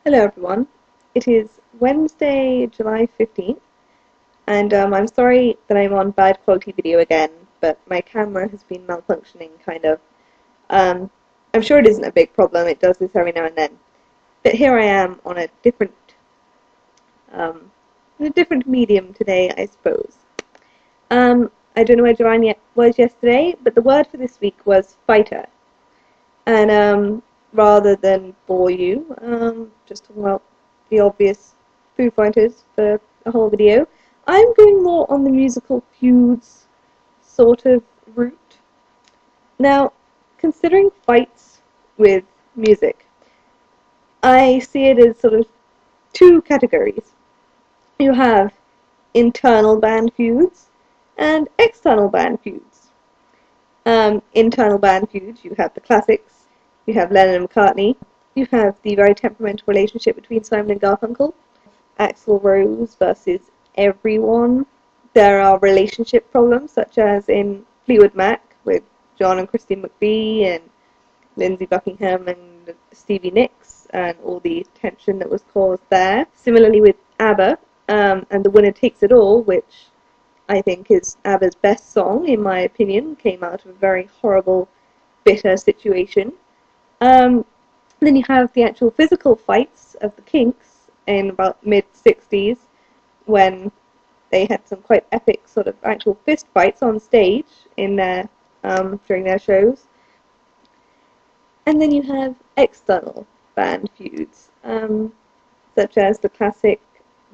Hello everyone. It is Wednesday, July 15th, and I'm sorry that I'm on bad quality video again, but my camera has been malfunctioning kind of. Um, I'm sure it isn't a big problem, it does this every now and then. But here I am on um, a different medium today, I suppose. I don't know where Joanne was yesterday, but the word for this week was fighter. And rather than bore you, just talking about the obvious Foo Fighters for a whole video, I'm going more on the musical feuds sort of route. Now, considering fights with music, I see it as sort of two categories. You have internal band feuds and external band feuds. Internal band feuds, you have the classics, you have Lennon and McCartney, you have the very temperamental relationship between Simon and Garfunkel, Axl Rose versus everyone. There are relationship problems, such as in Fleetwood Mac with John and Christine McVie and Lindsey Buckingham and Stevie Nicks, and all the tension that was caused there. Similarly with ABBA and The Winner Takes It All, which I think is ABBA's best song, in my opinion, came out of a very horrible, bitter situation. Um, then you have the actual physical fights of the Kinks in about mid-60s, when they had some quite epic sort of actual fist fights on stage in their during their shows. And then you have external band feuds, such as the classic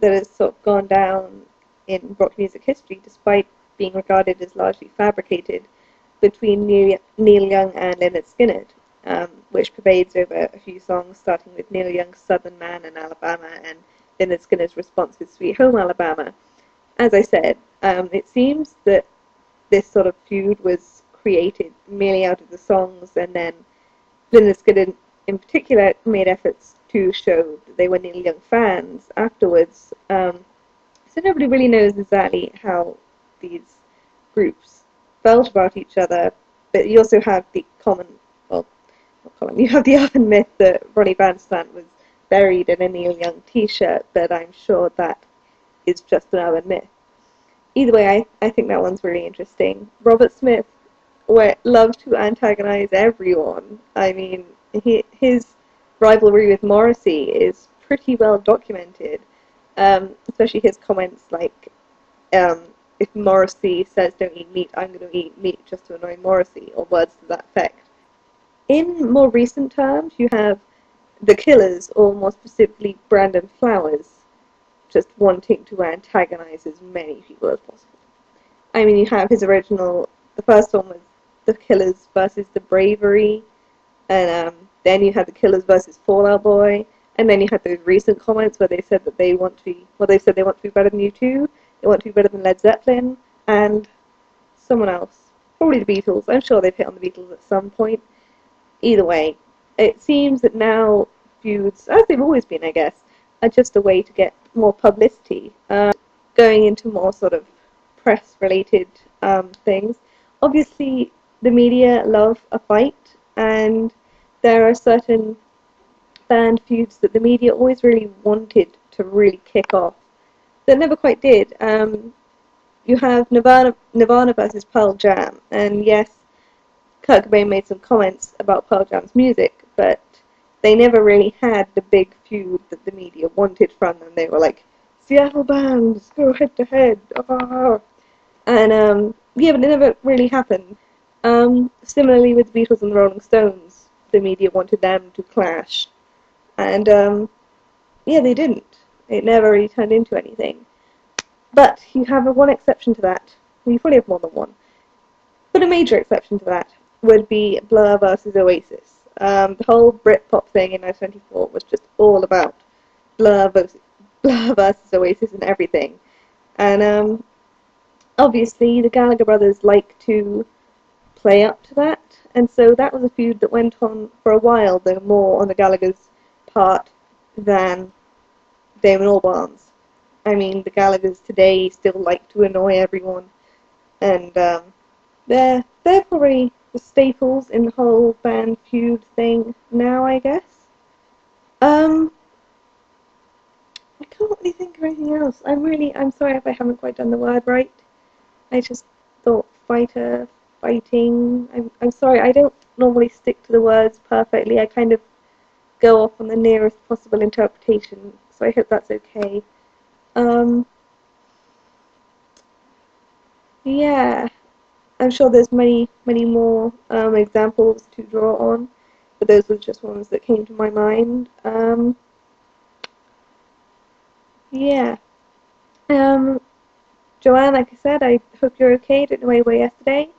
that has sort of gone down in rock music history, despite being regarded as largely fabricated, between Neil Young and Lynyrd Skynyrd, which pervades over a few songs, starting with Neil Young's Southern Man and Alabama, and Lynyrd Skynyrd's response with Sweet Home Alabama. As I said, it seems that this sort of feud was created merely out of the songs, and then Lynyrd Skynyrd in particular made efforts to show that they were Neil Young fans afterwards. So nobody really knows exactly how these groups felt about each other, but you also have the common, well, not common, you have the urban myth that Ronnie Bandstand was buried in a Neil Young t-shirt, but I'm sure that is just an urban myth. Either way, I think that one's really interesting. Robert Smith loved to antagonize everyone. I mean, his rivalry with Morrissey is pretty well documented, especially his comments like, if Morrissey says don't eat meat, I'm going to eat meat just to annoy Morrissey, or words to that effect. In more recent terms, you have the Killers, or more specifically Brandon Flowers, just wanting to antagonize as many people as possible. I mean, you have his original, the first one was the Killers versus the Bravery, and then you had the Killers versus Fall Out Boy, and then you had those recent comments where they said that they want to be, well, they said they want to be better than U2, they want to be better than Led Zeppelin, and someone else, probably the Beatles. I'm sure they've hit on the Beatles at some point. Either way, it seems that now feuds, as they've always been, I guess, are just a way to get more publicity. Going into more sort of press-related things. Obviously, the media love a fight, and there are certain band feuds that the media always really wanted to really kick off that never quite did. You have Nirvana versus Pearl Jam, and yes, Kurt Cobain made some comments about Pearl Jam's music, but they never really had the big feud that the media wanted from them. They were like, Seattle bands, go head to head, ah. And yeah, but it never really happened. Similarly with the Beatles and the Rolling Stones, the media wanted them to clash, and yeah, they didn't. It never really turned into anything. But you have one exception to that. Well, you probably have more than one. But a major exception to that would be Blur versus Oasis. The whole Britpop thing in 1994 was just all about Blur versus Oasis and everything. And obviously the Gallagher brothers like to play up to that, and so that was a feud that went on for a while, though more on the Gallagher's part than Damon Albarn's. I mean, the Gallaghers today still like to annoy everyone, and they're probably the staples in the whole band feud thing now, I guess. Um, think of anything else. I'm sorry if I haven't quite done the word right. I just thought fighter, fighting. I'm sorry, I don't normally stick to the words perfectly. I kind of go off on the nearest possible interpretation, so I hope that's okay. Um, yeah, I'm sure there's many more examples to draw on, but those were just ones that came to my mind. Yeah. Um, Joanne, like I said, I hope you're okay. Don't know where you were yesterday.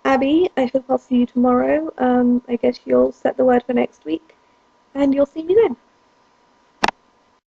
Abby, I hope I'll see you tomorrow. I guess you'll set the word for next week, and you'll see me then.